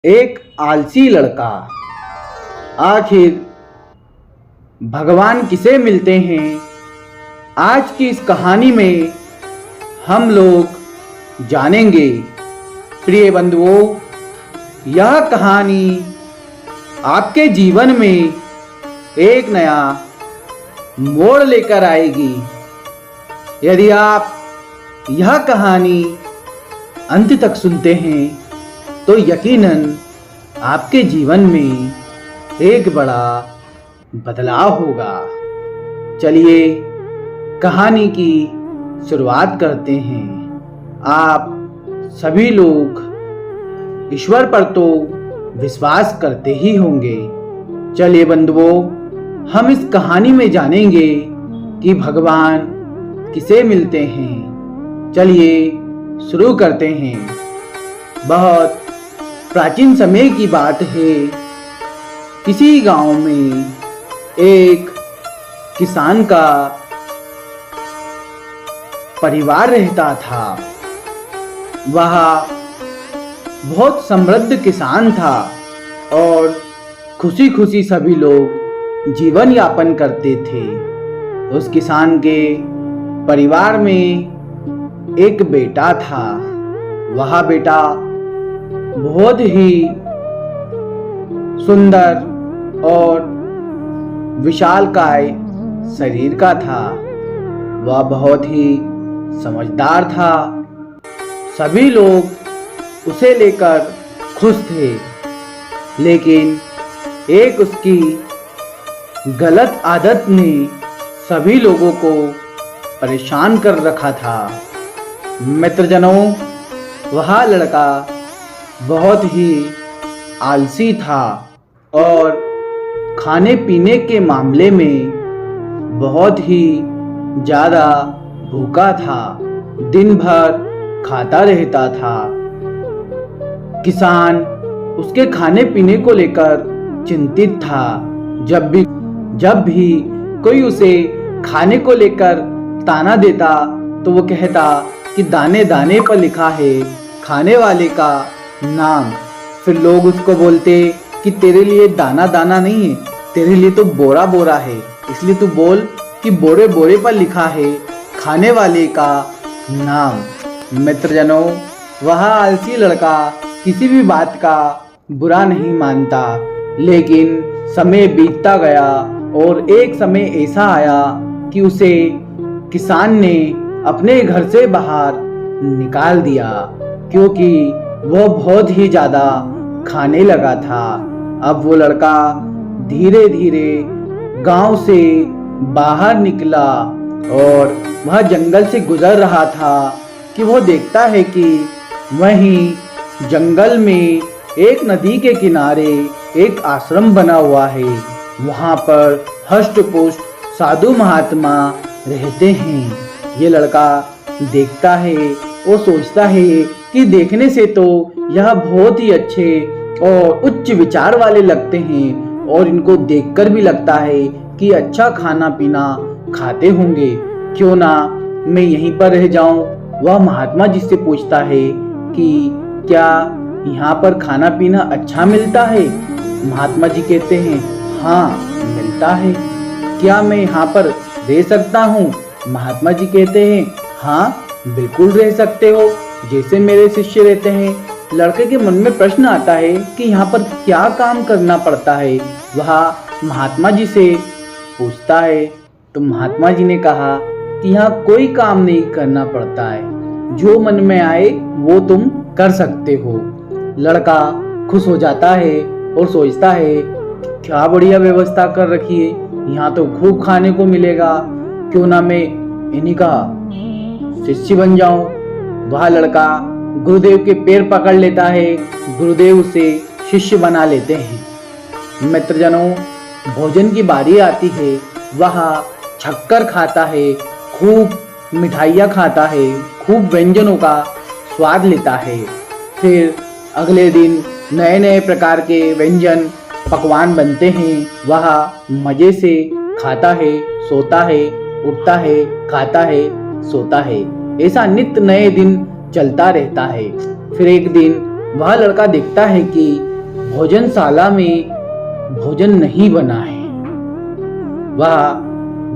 एक आलसी लड़का। आखिर भगवान किसे मिलते हैं? आज की इस कहानी में हम लोग जानेंगे। प्रिय बंधुओं, यह कहानी आपके जीवन में एक नया मोड़ लेकर आएगी। यदि आप यह कहानी अंत तक सुनते हैं तो यकीनन आपके जीवन में एक बड़ा बदलाव होगा। चलिए कहानी की शुरुआत करते हैं। आप सभी लोग ईश्वर पर तो विश्वास करते ही होंगे। चलिए बंधुओं, हम इस कहानी में जानेंगे कि भगवान किसे मिलते हैं। चलिए शुरू करते हैं। बहुत प्राचीन समय की बात है। किसी गांव में एक किसान का परिवार रहता था। वह बहुत समृद्ध किसान था और खुशी खुशी सभी लोग जीवन यापन करते थे। उस किसान के परिवार में एक बेटा था। वह बेटा बहुत ही सुंदर और विशालकाय शरीर का था। वह बहुत ही समझदार था। सभी लोग उसे लेकर खुश थे, लेकिन एक उसकी गलत आदत ने सभी लोगों को परेशान कर रखा था। मित्रजनों, वह लड़का बहुत ही आलसी था और खाने पीने के मामले में बहुत ही ज़्यादा भूखा था। दिन भर खाता रहता था। किसान उसके खाने पीने को लेकर चिंतित था। जब भी कोई उसे खाने को लेकर ताना देता तो वो कहता कि दाने दाने पर लिखा है खाने वाले का नाम। फिर लोग उसको बोलते कि तेरे लिए दाना दाना नहीं है, तेरे लिए तो बोरा बोरा है, इसलिए तू बोल कि बोरे बोरे पर लिखा है खाने वाले का नाम। मित्रजनों, वह आलसी लड़का किसी भी बात का बुरा नहीं मानता, लेकिन समय बीतता गया और एक समय ऐसा आया कि उसे किसान ने अपने घर से बाहर निकाल दिया, क्योंकि वह बहुत ही ज़्यादा खाने लगा था। अब वो लड़का धीरे धीरे गांव से बाहर निकला और वह जंगल से गुजर रहा था कि वो देखता है कि वहीं जंगल में एक नदी के किनारे एक आश्रम बना हुआ है। वहाँ पर हष्ट पुष्ट साधु महात्मा रहते हैं। ये लड़का देखता है और सोचता है कि देखने से तो यह बहुत ही अच्छे और उच्च विचार वाले लगते हैं और इनको देखकर भी लगता है कि अच्छा खाना पीना खाते होंगे। क्यों ना मैं यहीं पर रह जाऊं। वह महात्मा जी से पूछता है कि क्या यहाँ पर खाना पीना अच्छा मिलता है? महात्मा जी कहते हैं हाँ मिलता है। क्या मैं यहाँ पर रह सकता हूँ? महात्मा जी कहते हैं हाँ बिल्कुल रह सकते हो, जैसे मेरे शिष्य रहते हैं। लड़के के मन में प्रश्न आता है कि यहाँ पर क्या काम करना पड़ता है। वह महात्मा जी से पूछता है तो महात्मा जी ने कहा कि यहाँ कोई काम नहीं करना पड़ता है, जो मन में आए वो तुम कर सकते हो। लड़का खुश हो जाता है और सोचता है क्या बढ़िया व्यवस्था कर रखी है, यहाँ तो खूब खाने को मिलेगा, क्यों ना मैं इन्हीं का शिष्य बन जाऊं। वह लड़का गुरुदेव के पैर पकड़ लेता है। गुरुदेव उसे शिष्य बना लेते हैं। मित्रजनों, भोजन की बारी आती है। वह छक्कर खाता है, खूब मिठाइयाँ खाता है, खूब व्यंजनों का स्वाद लेता है। फिर अगले दिन नए नए प्रकार के व्यंजन पकवान बनते हैं। वह मज़े से खाता है, सोता है, उठता है, खाता है, सोता है। ऐसा नित्य नए दिन चलता रहता है। फिर एक दिन वह लड़का देखता है कि भोजनशाला में भोजन नहीं बना है। वह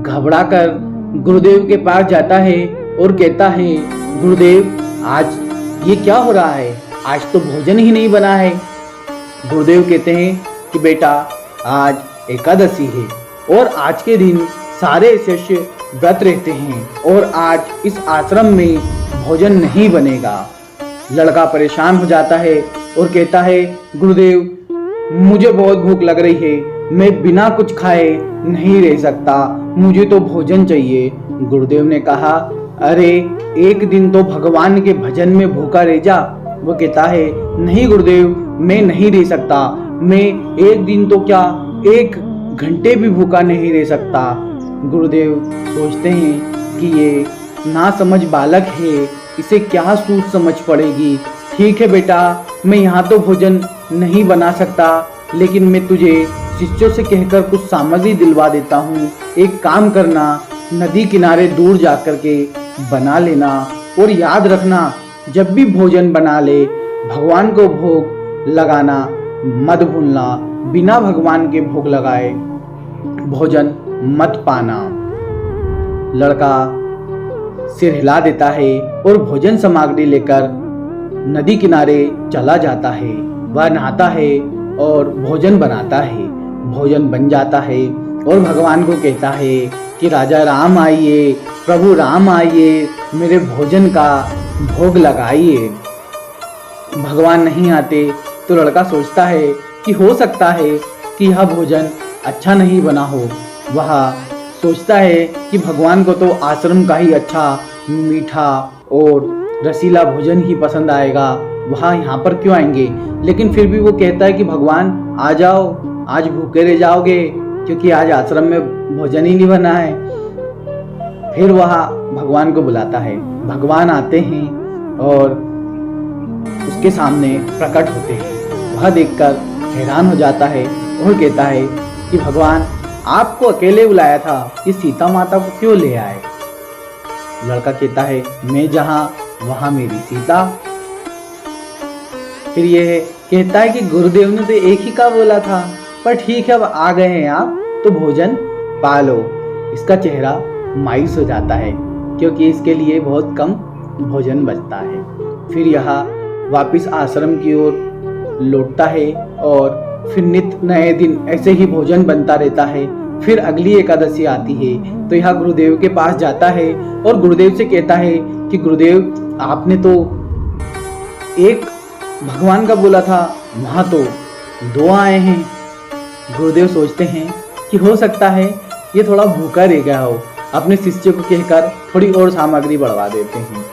घबराकर गुरुदेव के पास जाता है और कहता है, गुरुदेव आज ये क्या हो रहा है, आज तो भोजन ही नहीं बना है। गुरुदेव कहते हैं कि बेटा आज एकादशी है और आज के दिन सारे शिष्य व्रत रहते हैं और आज इस आश्रम में भोजन नहीं बनेगा। लड़का परेशान हो जाता है और कहता है, गुरुदेव मुझे बहुत भूख लग रही है, मैं बिना कुछ खाए नहीं रह सकता, मुझे तो भोजन चाहिए। गुरुदेव ने कहा, अरे एक दिन तो भगवान के भजन में भूखा रह जा। वो कहता है, नहीं गुरुदेव मैं नहीं रह सकता, मैं एक दिन तो क्या 1 घंटे भी भूखा नहीं रह सकता। गुरुदेव सोचते हैं कि ये नासमझ बालक है, इसे क्या सूझ समझ पड़ेगी। ठीक है बेटा, मैं यहाँ तो भोजन नहीं बना सकता, लेकिन मैं तुझे शिष्यों से कहकर कुछ सामग्री दिलवा देता हूँ। एक काम करना, नदी किनारे दूर जाकर के बना लेना और याद रखना, जब भी भोजन बना ले भगवान को भोग लगाना मत भूलना, बिना भगवान के भोग लगाए भोजन मत पाना। लड़का सिर हिला देता है और भोजन सामग्री लेकर नदी किनारे चला जाता है। वह नहाता है और भोजन बनाता है। भोजन बन जाता है और भगवान को कहता है कि राजा राम आइए, प्रभु राम आइए, मेरे भोजन का भोग लगाइए। भगवान नहीं आते तो लड़का सोचता है कि हो सकता है कि यह भोजन अच्छा नहीं बना हो। वह सोचता है कि भगवान को तो आश्रम का ही अच्छा मीठा और रसीला भोजन ही पसंद आएगा, वह यहाँ पर क्यों आएंगे। लेकिन फिर भी वो कहता है कि भगवान आ जाओ, आज भूखे रह जाओगे क्योंकि आज आश्रम में भोजन ही नहीं बना है। फिर वह भगवान को बुलाता है। भगवान आते हैं और उसके सामने प्रकट होते हैं। वह देखकर हैरान हो जाता है और कहता है कि भगवान आपको अकेले बुलाया था, कि सीता माता को क्यों ले आए। लड़का कहता है, मैं जहाँ वहाँ मेरी सीता। फिर यह कहता है कि गुरुदेव ने तो एक ही का बोला था, पर ठीक है अब आ गए हैं आप तो भोजन पा लो। इसका चेहरा मायूस हो जाता है क्योंकि इसके लिए बहुत कम भोजन बचता है। फिर यह वापिस आश्रम की ओर लौटता है और फिर नित्य नए दिन ऐसे ही भोजन बनता रहता है। फिर अगली एकादशी आती है तो यह गुरुदेव के पास जाता है और गुरुदेव से कहता है कि गुरुदेव आपने तो एक भगवान का बोला था, वहाँ तो 2 आए हैं। गुरुदेव सोचते हैं कि हो सकता है ये थोड़ा भूखा रह गया हो, अपने शिष्य को कहकर थोड़ी और सामग्री बढ़वा देते हैं।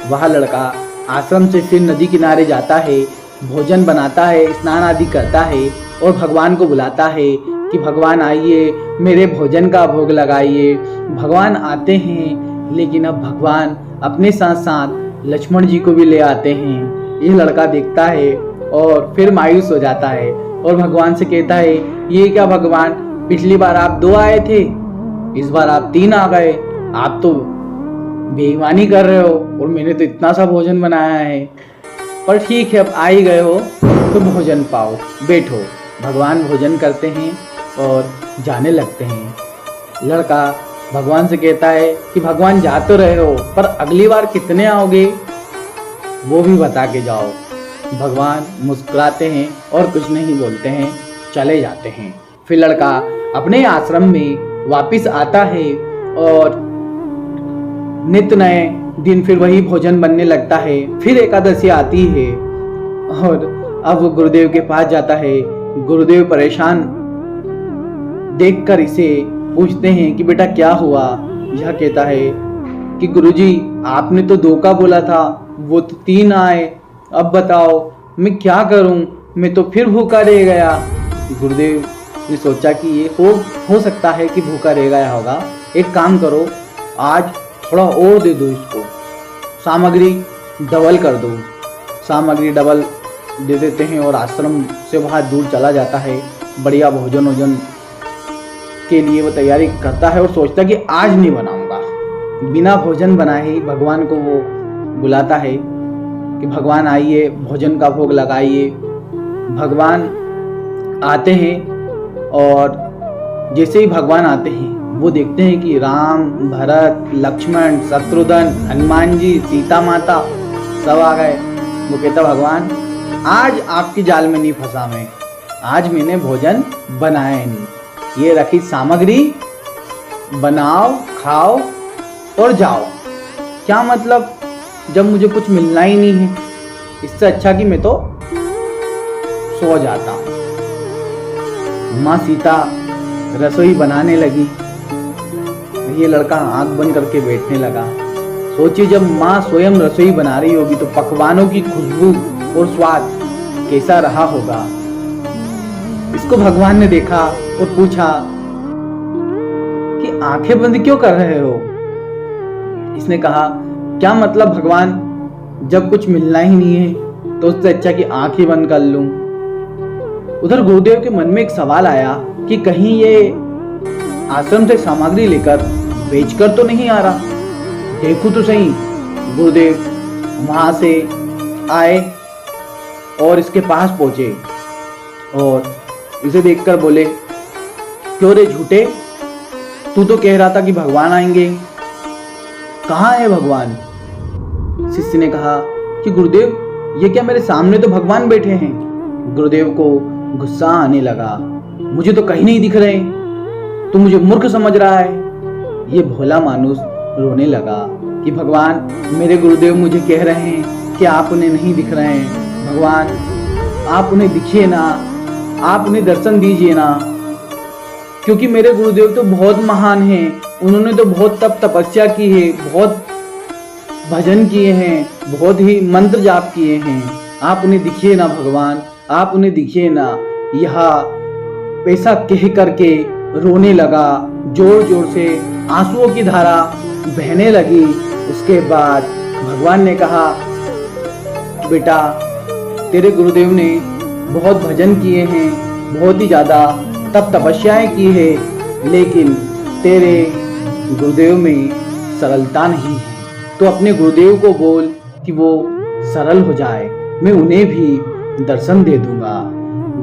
वह लड़का आश्रम से फिर नदी किनारे जाता है, भोजन बनाता है, स्नान आदि करता है और भगवान को बुलाता है कि भगवान आइए, मेरे भोजन का भोग लगाइए। भगवान आते हैं, लेकिन अब भगवान अपने साथ साथ लक्ष्मण जी को भी ले आते हैं। ये लड़का देखता है और फिर मायूस हो जाता है और भगवान से कहता है, ये क्या भगवान, पिछली बार आप 2 आए थे, इस बार आप 3 आ गए, आप तो बेईमानी कर रहे हो और मैंने तो इतना सा भोजन बनाया है। पर ठीक है अब आ ही गए हो तो भोजन पाओ, बैठो। भगवान भोजन करते हैं और जाने लगते हैं। लड़का भगवान से कहता है कि भगवान जा तो रहे हो, पर अगली बार कितने आओगे वो भी बता के जाओ। भगवान मुस्कुराते हैं और कुछ नहीं बोलते हैं, चले जाते हैं। फिर लड़का अपने आश्रम में वापिस आता है और नित्य नए दिन फिर वही भोजन बनने लगता है। फिर एकादशी आती है और अब वो गुरुदेव के पास जाता है। गुरुदेव परेशान देखकर इसे पूछते हैं कि बेटा क्या हुआ। यह कहता है कि गुरुजी आपने तो 2 का बोला था, वो तो 3 आए, अब बताओ मैं क्या करूं, मैं तो फिर भूखा रह गया। गुरुदेव ने सोचा कि ये हो सकता है कि भूखा रह गया होगा। एक काम करो, आज थोड़ा और दे दो इसको, सामग्री डबल कर दो। सामग्री डबल दे देते हैं और आश्रम से बहुत दूर चला जाता है। बढ़िया भोजन के लिए वो तैयारी करता है और सोचता है कि आज नहीं बनाऊंगा। बिना भोजन बनाए ही भगवान को वो बुलाता है कि भगवान आइए, भोजन का भोग लगाइए। भगवान आते हैं और जैसे ही भगवान आते हैं वो देखते हैं कि राम, भरत, लक्ष्मण, शत्रुघ्न, हनुमान जी, सीता माता सब आ गए। वो कहता भगवान आज आपकी जाल में नहीं फंसा मैं, आज मैंने भोजन बनाया नहीं, ये रखी सामग्री, बनाओ, खाओ और जाओ। क्या मतलब जब मुझे कुछ मिलना ही नहीं है, इससे अच्छा कि मैं तो सो जाता हूँ। माँ सीता रसोई बनाने लगी, ये लड़का आंख बंद करके बैठने लगा। सोचिए जब माँ स्वयं रसोई बना रही होगी तो पकवानों की खुशबू और स्वाद कैसा रहा होगा। इसको भगवान ने देखा और पूछा कि आंखें बंद क्यों कर रहे हो। इसने कहा क्या मतलब भगवान, जब कुछ मिलना ही नहीं है तो उससे अच्छा कि आंखें बंद कर लूं। उधर गुरुदेव के मन में एक सवाल आया कि कहीं ये आश्रम से सामग्री लेकर बेचकर तो नहीं आ रहा। देखूं तो सही। गुरुदेव वहां से आए और इसके पास पहुंचे और इसे देखकर बोले क्यों रे झूठे, तू तो कह रहा था कि भगवान आएंगे, कहाँ है भगवान। शिष्य ने कहा कि गुरुदेव ये क्या मेरे सामने तो भगवान बैठे हैं। गुरुदेव को गुस्सा आने लगा, मुझे तो कहीं नहीं दिख रहे, तू मुझे मूर्ख समझ रहा है। ये भोला मानुस रोने लगा कि भगवान मेरे गुरुदेव मुझे कह रहे हैं कि आप उन्हें नहीं दिख रहे हैं। भगवान आप उन्हें दिखिए ना, आप उन्हें दर्शन दीजिए ना, क्योंकि मेरे गुरुदेव तो बहुत महान हैं, उन्होंने तो बहुत तपस्या की है, बहुत भजन किए हैं, बहुत ही मंत्र जाप किए हैं। आप उन्हें दिखिए ना भगवान, आप उन्हें दिखिए ना। यह पैसा कह करके रोने लगा, जोर जोर से आंसुओं की धारा बहने लगी। उसके बाद भगवान ने कहा बेटा तेरे गुरुदेव ने बहुत भजन किए हैं, बहुत ही ज़्यादा तपस्याएं की है, लेकिन तेरे गुरुदेव में सरलता नहीं है। तो अपने गुरुदेव को बोल कि वो सरल हो जाए, मैं उन्हें भी दर्शन दे दूंगा।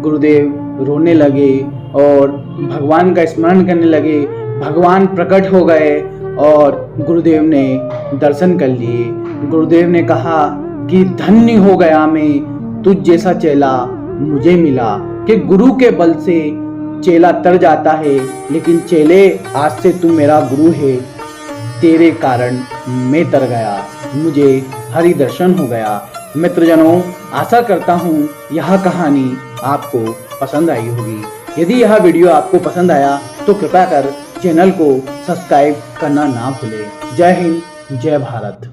गुरुदेव रोने लगे और भगवान का स्मरण करने लगे। भगवान प्रकट हो गए और गुरुदेव ने दर्शन कर लिए। गुरुदेव ने कहा कि धन्य हो गया मैं, तुझ जैसा चेला मुझे मिला। कि गुरु के बल से चेला तर जाता है, लेकिन चेले आज से तू मेरा गुरु है, तेरे कारण मैं तर गया, मुझे हरि दर्शन हो गया। मित्रजनों, आशा करता हूँ यह कहानी आपको पसंद आई होगी। यदि यह वीडियो आपको पसंद आया तो कृपया कर चैनल को सब्सक्राइब करना ना भूलें। जय हिंद, जय भारत।